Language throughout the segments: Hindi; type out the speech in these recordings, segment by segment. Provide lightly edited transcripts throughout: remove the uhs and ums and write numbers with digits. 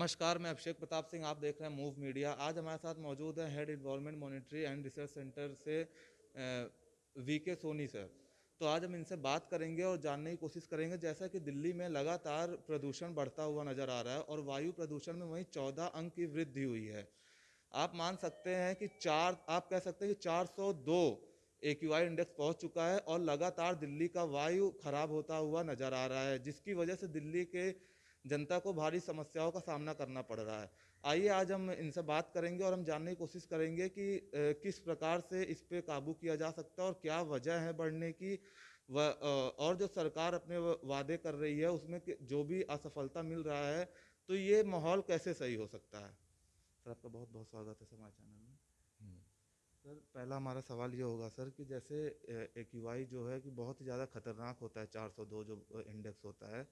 नमस्कार, मैं अभिषेक प्रताप सिंह। आप देख रहे हैं मूव मीडिया। आज हमारे साथ मौजूद है head environment monetary and research centre से वीके सोनी सर। तो आज हम इनसे बात करेंगे और जानने की कोशिश करेंगे, जैसा कि दिल्ली में लगातार प्रदूषण बढ़ता हुआ नजर आ रहा है और वायु प्रदूषण में वहीं 14 अंक की वृद्धि हुई है। आप मान सकते हैं कि आप कह सकते हैं कि 402 AQI इंडेक्स पहुंच चुका है और लगातार दिल्ली का वायु खराब होता हुआ नजर आ रहा है, जिसकी वजह से दिल्ली के जनता को भारी समस्याओं का सामना करना पड़ रहा है। आइए आज हम इनसे बात करेंगे और हम जानने की कोशिश करेंगे कि किस प्रकार से इस पे काबू किया जा सकता है और क्या वजह है बढ़ने की, और जो सरकार अपने वादे कर रही है उसमें जो भी असफलता मिल रहा है, तो ये माहौल कैसे सही हो सकता है। सर, आपका बहुत बहुत स्वागत है सर हमारे चैनल में। सर, पहला हमारा सवाल ये होगा सर कि जैसे AQI जो है कि बहुत ही ज़्यादा खतरनाक होता है, 402 जो इंडेक्स होता है।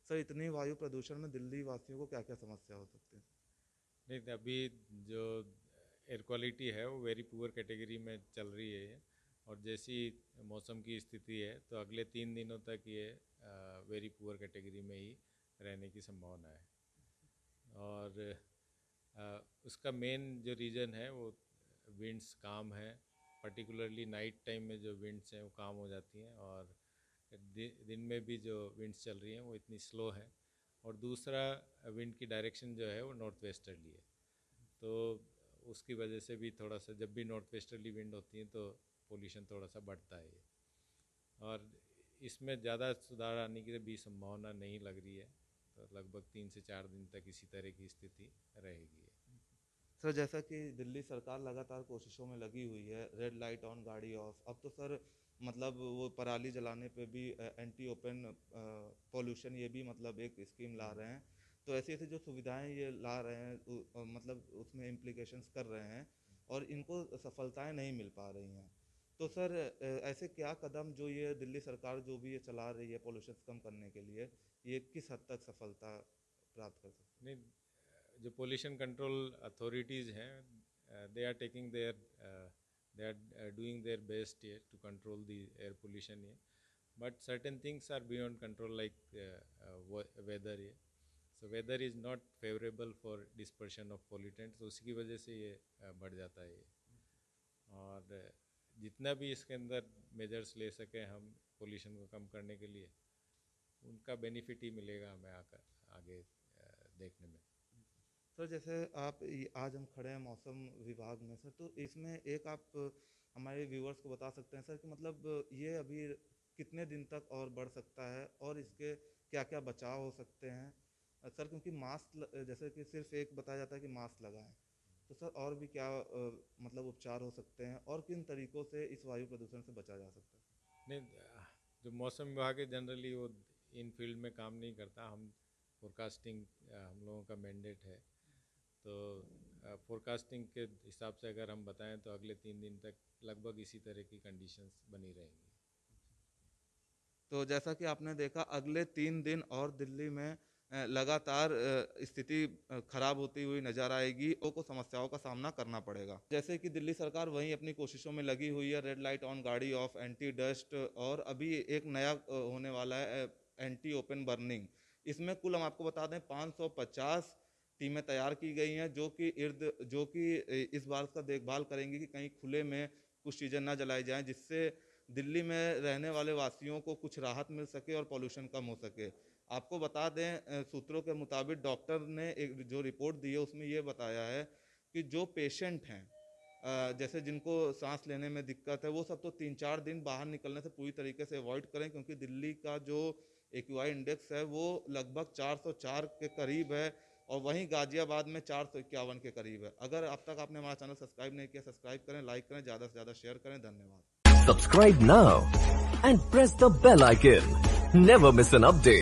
सर, इतनी वायु प्रदूषण में दिल्ली वासियों को क्या क्या समस्या हो सकती है। नहीं, अभी जो एयर क्वालिटी है वो वेरी पुअर कैटेगरी में चल रही है और जैसी मौसम की स्थिति है तो अगले 3 दिनों तक ये वेरी पुअर कैटेगरी में ही रहने की संभावना है। और उसका मेन जो रीज़न है वो विंड्स काम है, पर्टिकुलरली नाइट टाइम में जो विंड्स हैं वो काम हो जाती हैं और दिन में भी जो विंड्स चल रही हैं वो इतनी स्लो है। और दूसरा, विंड की डायरेक्शन जो है वो नॉर्थ वेस्टर्ली है, तो उसकी वजह से भी थोड़ा सा, जब भी नॉर्थ वेस्टर्ली विंड होती है तो पोल्यूशन थोड़ा सा बढ़ता है। और इसमें ज़्यादा सुधार आने की भी संभावना नहीं लग रही है, तो लगभग 3 से 4 दिन तक इसी तरह की स्थिति रहेगी। सर, जैसा कि दिल्ली सरकार लगातार कोशिशों में लगी हुई है, रेड लाइट ऑन गाड़ी ऑफ। अब तो सर मतलब वो पराली जलाने पे भी एंटी ओपन पॉल्यूशन, ये भी मतलब एक स्कीम ला रहे हैं। तो ऐसी ऐसी जो सुविधाएं ये ला रहे हैं, मतलब उसमें इम्प्लीकेशंस कर रहे हैं और इनको सफलताएं नहीं मिल पा रही हैं। तो सर ऐसे क्या कदम जो ये दिल्ली सरकार जो भी ये चला रही है पॉल्यूशन कम करने के लिए, ये किस हद तक सफलता प्राप्त कर सकती है। नहीं, जो पोल्यूशन कंट्रोल अथॉरिटीज़ हैं, they are taking their they are doing their best here to control the air pollution here, but certain things are beyond control, like weather here. So weather is not favorable for dispersion of pollutants, तो उसकी वजह से ये बढ़ जाता है। और जितना भी इसके अंदर मेजर्स ले सके हम पोल्यूशन को कम करने के लिए, उनका बेनिफिट ही मिलेगा हमें आगे देखने में। सर, जैसे आज हम खड़े हैं मौसम विभाग में सर, तो इसमें एक आप हमारे व्यूअर्स को बता सकते हैं सर कि मतलब ये अभी कितने दिन तक और बढ़ सकता है और इसके क्या क्या बचाव हो सकते हैं सर, क्योंकि मास्क जैसे कि सिर्फ एक बताया जाता है कि मास्क लगाएं, तो सर और भी क्या मतलब उपचार हो सकते हैं और किन तरीक़ों से इस वायु प्रदूषण से बचा जा सकता है। नहीं, जो मौसम विभाग है जनरली वो इन फील्ड में काम नहीं करता। हम फोरकास्टिंग, हम लोगों का मैंडेट है, तो फोरकास्टिंग के हिसाब से अगर हम बताएं तो अगले 3 दिन तक लगभग इसी तरह की कंडीशंस बनी रहेंगी। तो जैसा कि आपने देखा, अगले 3 दिन और दिल्ली में लगातार स्थिति खराब होती हुई नजर आएगी, को समस्याओं का सामना करना पड़ेगा। जैसे कि दिल्ली सरकार वहीं अपनी कोशिशों में लगी हुई है, रेड लाइट ऑन गाड़ी ऑफ, एंटी डस्ट, और अभी एक नया होने वाला है एंटी ओपन बर्निंग। इसमें कुल हम आपको बता दें 550 टीमें तैयार की गई हैं जो कि इस बात का देखभाल करेंगी कि कहीं खुले में कुछ चीज़ें ना जलाई जाएं, जिससे दिल्ली में रहने वाले वासियों को कुछ राहत मिल सके और पॉल्यूशन कम हो सके। आपको बता दें, सूत्रों के मुताबिक डॉक्टर ने एक जो रिपोर्ट दी है उसमें ये बताया है कि जो पेशेंट हैं, जैसे जिनको सांस लेने में दिक्कत है, वो सब तो 3-4 दिन बाहर निकलने से पूरी तरीके से अवॉइड करें, क्योंकि दिल्ली का जो AQI इंडेक्स है वो लगभग 404 के करीब है और वहीं गाजियाबाद में 451 के करीब है। अगर अब तक आपने हमारा चैनल सब्सक्राइब नहीं किया, सब्सक्राइब करें, लाइक करें, ज़्यादा से ज़्यादा शेयर करें। धन्यवाद। Subscribe now and press the bell icon. Never miss an update.